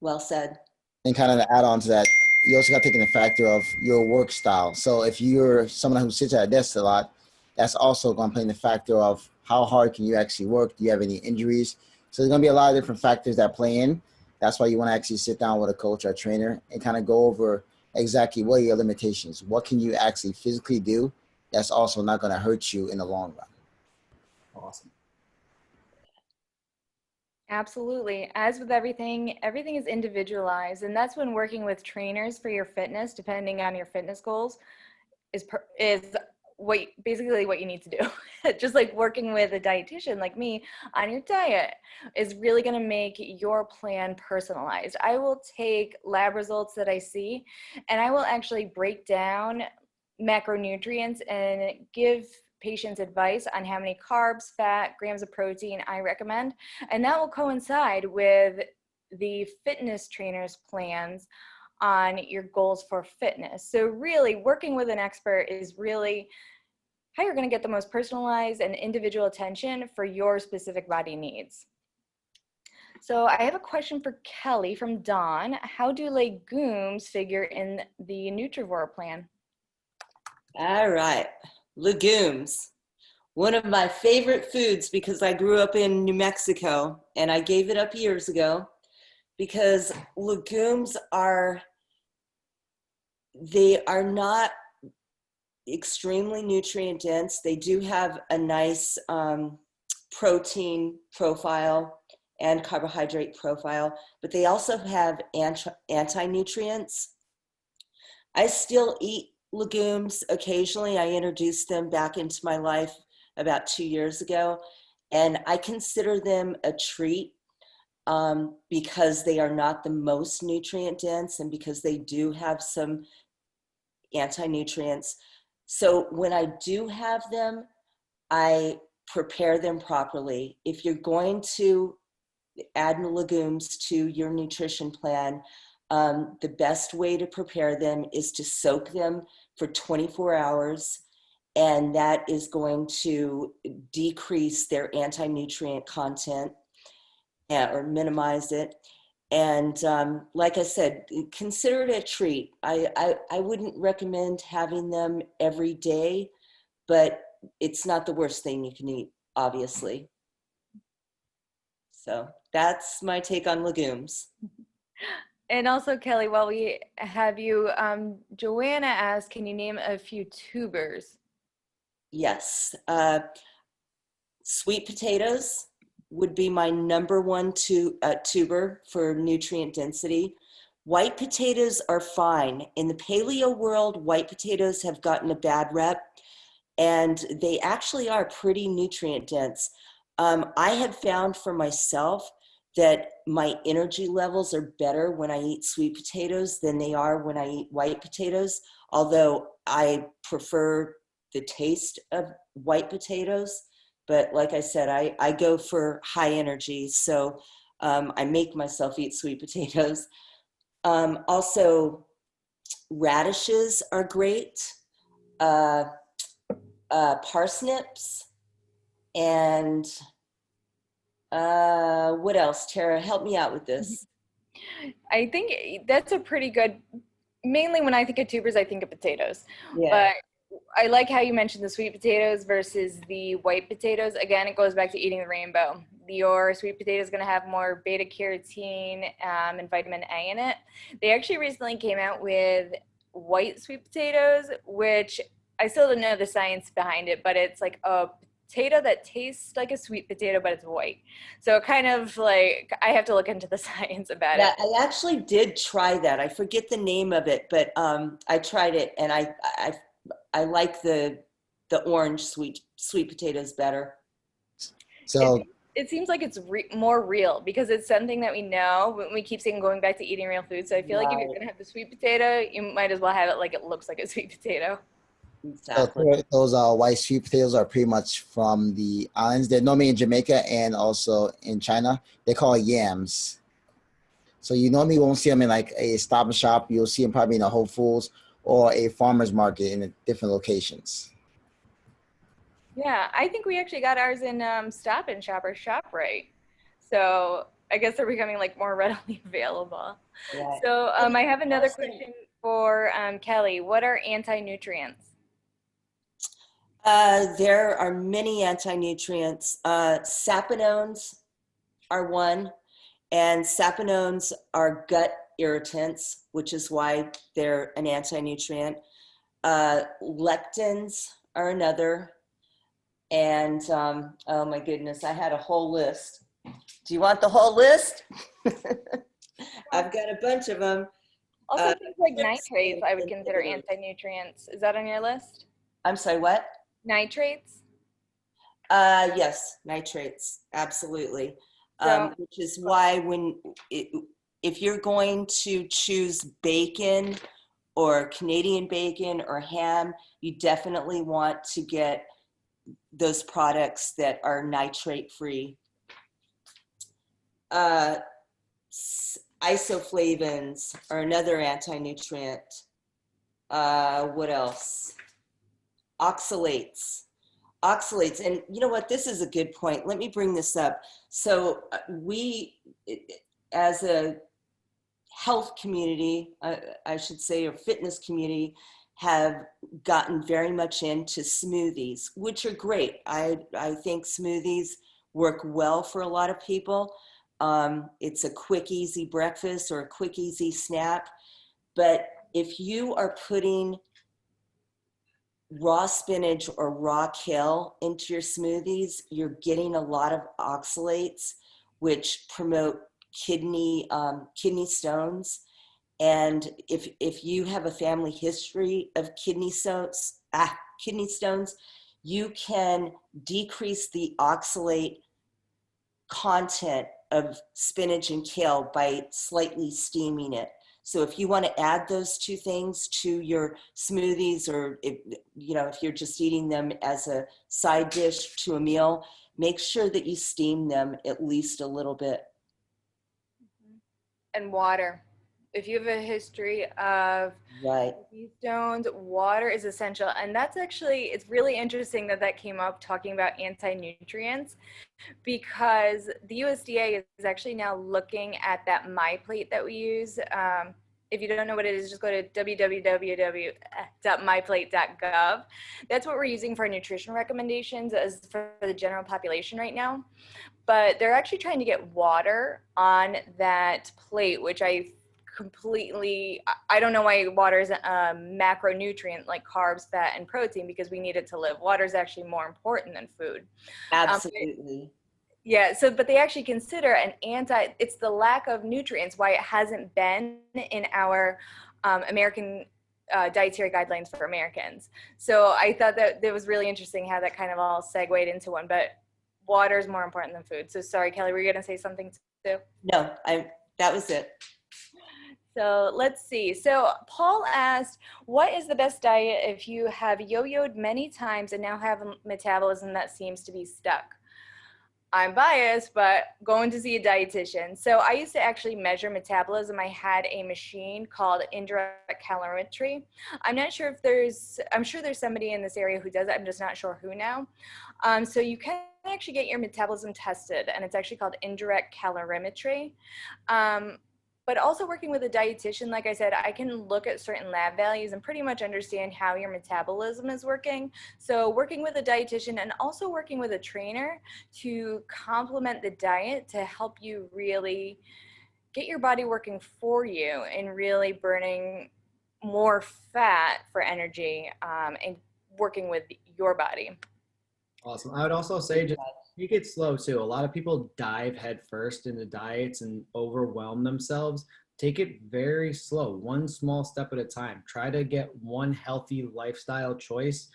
Well said. And kind of to add on to that, you also got to take in the factor of your work style. So if you're someone who sits at a desk a lot, that's also going to play in the factor of how hard can you actually work? Do you have any injuries? So there's going to be a lot of different factors that play in. That's why you want to actually sit down with a coach or a trainer and kind of go over exactly what are your limitations. What can you actually physically do that's also not going to hurt you in the long run? Awesome. Absolutely. As with everything, everything is individualized, and that's when working with trainers for your fitness, depending on your fitness goals, is basically what you need to do. Just like working with a dietitian like me on your diet is really going to make your plan personalized. I will take lab results that I see, and I will actually break down macronutrients and give patients advice on how many carbs, fat, grams of protein I recommend. And that will coincide with the fitness trainer's plans on your goals for fitness. So really working with an expert is really how you're going to get the most personalized and individual attention for your specific body needs. So I have a question for Kelly from Dawn. How do legumes figure in the Nutrivore plan? All right, legumes. One of my favorite foods, because I grew up in New Mexico and I gave it up years ago, because legumes are not extremely nutrient dense. They do have a nice protein profile and carbohydrate profile, but they also have anti-nutrients. I still eat legumes occasionally. I introduced them back into my life about 2 years ago, and I consider them a treat because they are not the most nutrient dense and because they do have some anti-nutrients. So when I do have them, I prepare them properly. If you're going to add legumes to your nutrition plan, the best way to prepare them is to soak them for 24 hours, and that is going to decrease their anti-nutrient content. yeah, or minimize it. And like I said, consider it a treat. I wouldn't recommend having them every day, but it's not the worst thing you can eat, obviously. So that's my take on legumes. And also, Kelly, while we have you, Joanna asked, can you name a few tubers? Yes. Sweet potatoes would be my number one tuber for nutrient density. White potatoes are fine. In the paleo world, white potatoes have gotten a bad rep, and they actually are pretty nutrient dense. I have found for myself that my energy levels are better when I eat sweet potatoes than they are when I eat white potatoes, although I prefer the taste of white potatoes. But like I said, I go for high energy, so I make myself eat sweet potatoes. Also, radishes are great. Uh, Parsnips, and what else? Tara, help me out with this. I think that's a pretty good, mainly when I think of tubers, I think of potatoes. Yeah. But I like how you mentioned the sweet potatoes versus the white potatoes. Again, it goes back to eating the rainbow. Your sweet potato is going to have more beta carotene and vitamin A in it. They actually recently came out with white sweet potatoes, which I still don't know the science behind it, but it's like a potato that tastes like a sweet potato, but it's white. So kind of like I have to look into the science about Yeah, it. I actually did try that. I forget the name of it, but I tried it, and I like the orange sweet potatoes better. So It seems like it's more real because it's something that we know. We keep saying going back to eating real food. So I feel like if you're Right, gonna have the sweet potato, you might as well have it like it looks like a sweet potato. So exactly. those white sweet potatoes are pretty much from the islands. They're normally in Jamaica and also in China. They're called yams. So you normally won't see them in like a Stop and Shop. You'll see them probably in a Whole Foods or a farmer's market in different locations. Yeah, I think we actually got ours in Stop and Shop or ShopRite. So I guess they're becoming like more readily available. Right. So And I have another also, question for Kelly. What are anti-nutrients? there are many anti-nutrients. Saponones are one. And saponones are gut irritants, which is why they're an anti-nutrient. Lectins are another. And oh my goodness, I had a whole list. Do you want the whole list? I've got a bunch of them. Also, Uh, things like nitrates, trypsin I would consider inhibitors. anti-nutrients. Is that on your list? I'm sorry, what? Nitrates? Yes, nitrates, absolutely. So, Which is why if you're going to choose bacon or Canadian bacon or ham, you definitely want to get those products that are nitrate free. Uh, Isoflavins are another anti-nutrient. What else? Oxalates. Oxalates, and you know what? This is a good point. Let me bring this up. So we, as a health community, I should say, or fitness community, have gotten very much into smoothies, which are great. I think smoothies work well for a lot of people. It's a quick, easy breakfast or a quick, easy snack. But if you are putting raw spinach or raw kale into your smoothies, you're getting a lot of oxalates, which promote kidney stones. And if you have a family history of kidney stones, you can decrease the oxalate content of spinach and kale by slightly steaming it. So if you want to add those two things to your smoothies, or if you're just eating them as a side dish to a meal, make sure that you steam them at least a little bit. and water if you have a history of Right. kidney stones, water is essential. And that's actually, it's really interesting that that came up talking about anti-nutrients, because the USDA is actually now looking at that MyPlate that we use. If you don't know what it is, just go to www.myplate.gov. That's what we're using for our nutrition recommendations as for the general population right now. But they're actually trying to get water on that plate, which I don't know why water is a macronutrient like carbs, fat, and protein, because we need it to live. Water is actually more important than food. Absolutely. Yeah, so, but they actually consider it's the lack of nutrients why it hasn't been in our American dietary guidelines for Americans. So I thought that it was really interesting how that kind of all segued into one, but water is more important than food. So sorry, Kelly, were you going to say something too? No, that was it. So let's see. So Paul asked, what is the best diet if you have yo-yoed many times and now have a metabolism that seems to be stuck? I'm biased, but going to see a dietitian. So I used to actually measure metabolism. I had a machine called indirect calorimetry. I'm sure there's somebody in this area who does it. I'm just not sure who now. So you can actually get your metabolism tested, and it's actually called indirect calorimetry. But also working with a dietitian, like I said, I can look at certain lab values and pretty much understand how your metabolism is working. So working with a dietitian and also working with a trainer to complement the diet to help you really get your body working for you and really burning more fat for energy, and working with your body. Awesome. I would also say just take it slow too. A lot of people dive headfirst into diets and overwhelm themselves. Take it very slow, one small step at a time. Try to get one healthy lifestyle choice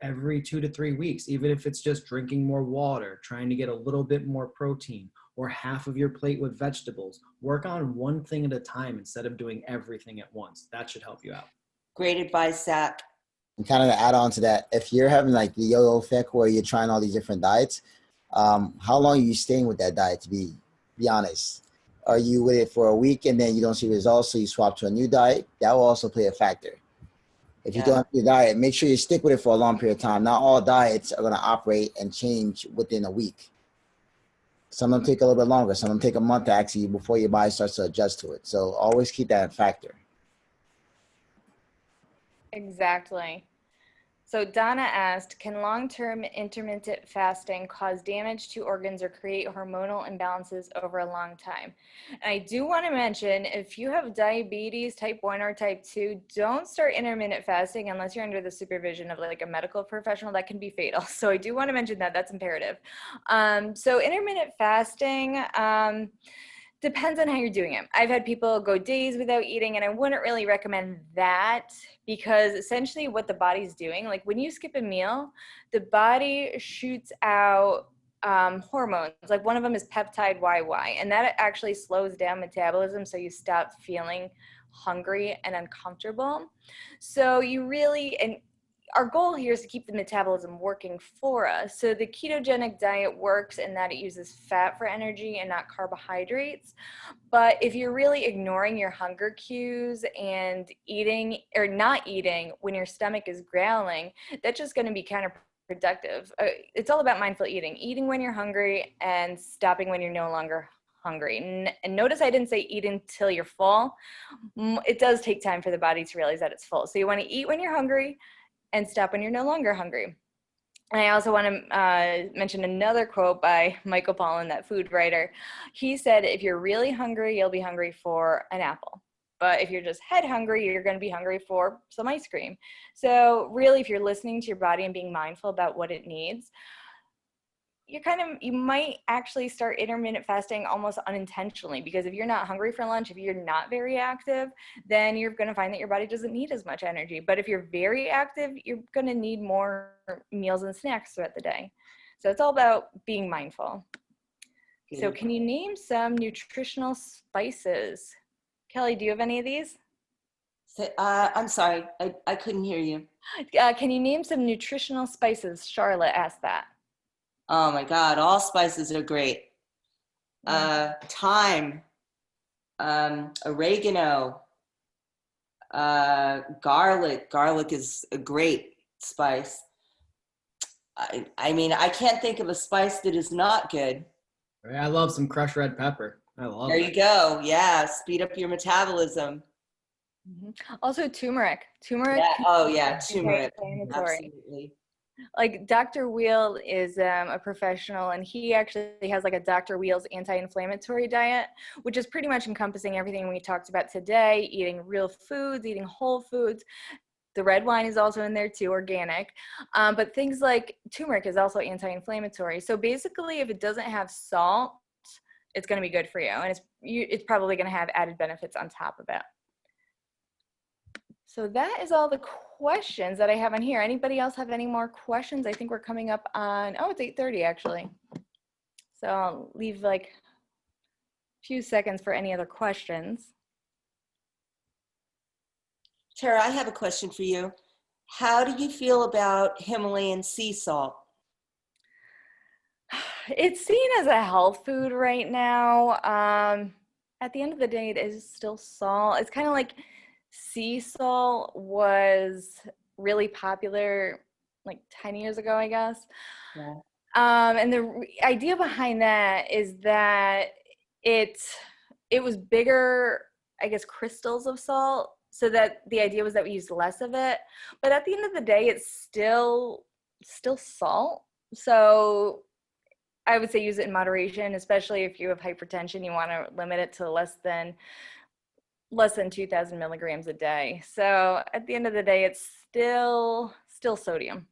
every 2 to 3 weeks, even if it's just drinking more water, trying to get a little bit more protein, or half of your plate with vegetables. Work on one thing at a time instead of doing everything at once. That should help you out. Great advice, Zach. And kind of to add on to that, if you're having like the yo-yo effect where you're trying all these different diets, how long are you staying with that diet, to be honest? Are you with it for a week and then you don't see results, so you swap to a new diet? That will also play a factor. If you don't have your diet, make sure you stick with it for a long period of time. Not all diets are going to operate and change within a week. Some of them take a little bit longer. Some of them take a month actually before your body starts to adjust to it. So always keep that in factor. Exactly. So Donna asked, can long-term intermittent fasting cause damage to organs or create hormonal imbalances over a long time? And I do want to mention, if you have diabetes, type 1 or type 2, don't start intermittent fasting unless you're under the supervision of like a medical professional. That can be fatal. So I do want to mention that. That's imperative. So intermittent fasting, depends on how you're doing it. I've had people go days without eating, and I wouldn't really recommend that, because essentially what the body's doing, like when you skip a meal, the body shoots out hormones. Like one of them is peptide YY, and that actually slows down metabolism, so you stop feeling hungry and uncomfortable. So you really, and our goal here is to keep the metabolism working for us. So the ketogenic diet works in that it uses fat for energy and not carbohydrates. But if you're really ignoring your hunger cues and eating or not eating when your stomach is growling, that's just going to be counterproductive. It's all about mindful eating when you're hungry and stopping when you're no longer hungry. And notice I didn't say eat until you're full. It does take time for the body to realize that it's full. So you want to eat when you're hungry and stop when you're no longer hungry. And I also want to mention another quote by Michael Pollan, that food writer. He said, if you're really hungry, you'll be hungry for an apple. But if you're just head hungry, you're going to be hungry for some ice cream. So really, if you're listening to your body and being mindful about what it needs, you might actually start intermittent fasting almost unintentionally, because if you're not hungry for lunch, if you're not very active, then you're going to find that your body doesn't need as much energy. But if you're very active, you're going to need more meals and snacks throughout the day. So it's all about being mindful. Good. So can you name some nutritional spices? Kelly, do you have any of these? So, I'm sorry, I couldn't hear you. Can you name some nutritional spices? Charlotte asked that. Oh my God, all spices are great. Thyme, oregano, garlic. Garlic is a great spice. I mean, I can't think of a spice that is not good. I love some crushed red pepper. I love There it. you go. Yeah, speed up your metabolism. Also turmeric. Turmeric. Yeah. Oh yeah, turmeric. Anti-inflammatory. Absolutely. Like Dr. Wheel is a professional, and he actually has like a Dr. Wheel's anti-inflammatory diet, which is pretty much encompassing everything we talked about today: eating real foods, eating whole foods. The red wine is also in there too, organic. But things like turmeric is also anti-inflammatory. So basically, if it doesn't have salt, it's going to be good for you, and it's probably going to have added benefits on top of it. So that is all the questions that I have on here. Anybody else have any more questions? I think we're coming up on, oh, it's 8:30 actually. So I'll leave like a few seconds for any other questions. Tara, I have a question for you. How do you feel about Himalayan sea salt? It's seen as a health food right now. At the end of the day, it is still salt. It's kind of like sea salt was really popular like 10 years ago, I guess. Yeah. And the idea behind that is that it was bigger, I guess, crystals of salt, so that the idea was that we used less of it. But at the end of the day, it's still salt. So I would say use it in moderation, especially if you have hypertension. You want to limit it to less than 2,000 milligrams a day. So at the end of the day, it's still sodium.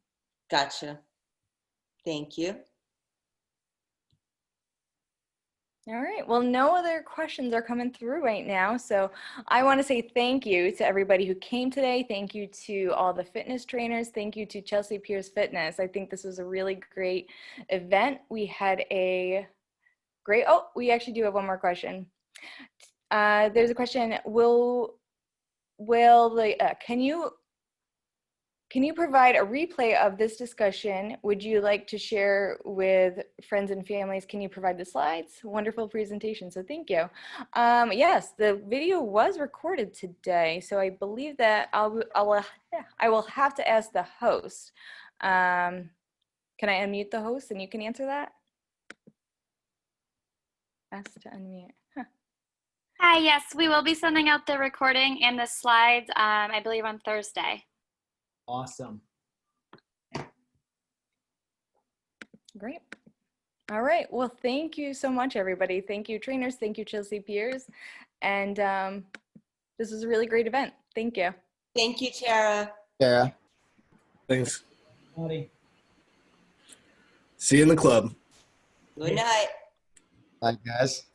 Gotcha. Thank you. All right. Well, no other questions are coming through right now. So I want to say thank you to everybody who came today. Thank you to all the fitness trainers. Thank you to Chelsea Piers Fitness. I think this was a really great event. We had a great, oh, we actually do have one more question. There's a question, can you provide a replay of this discussion? Would you like to share with friends and families? Can you provide the slides? Wonderful presentation, so thank you. Yes, the video was recorded today, so I believe that I will have to ask the host. Can I unmute the host and you can answer that? Ask to unmute. Hi, yes, we will be sending out the recording and the slides, I believe on Thursday. Awesome. Great. All right. Well, thank you so much, everybody. Thank you, trainers. Thank you, Chelsea Piers. And this was a really great event. Thank you. Thank you, Tara. Sarah. Thanks. Buddy. See you in the club. Good night. Bye, guys.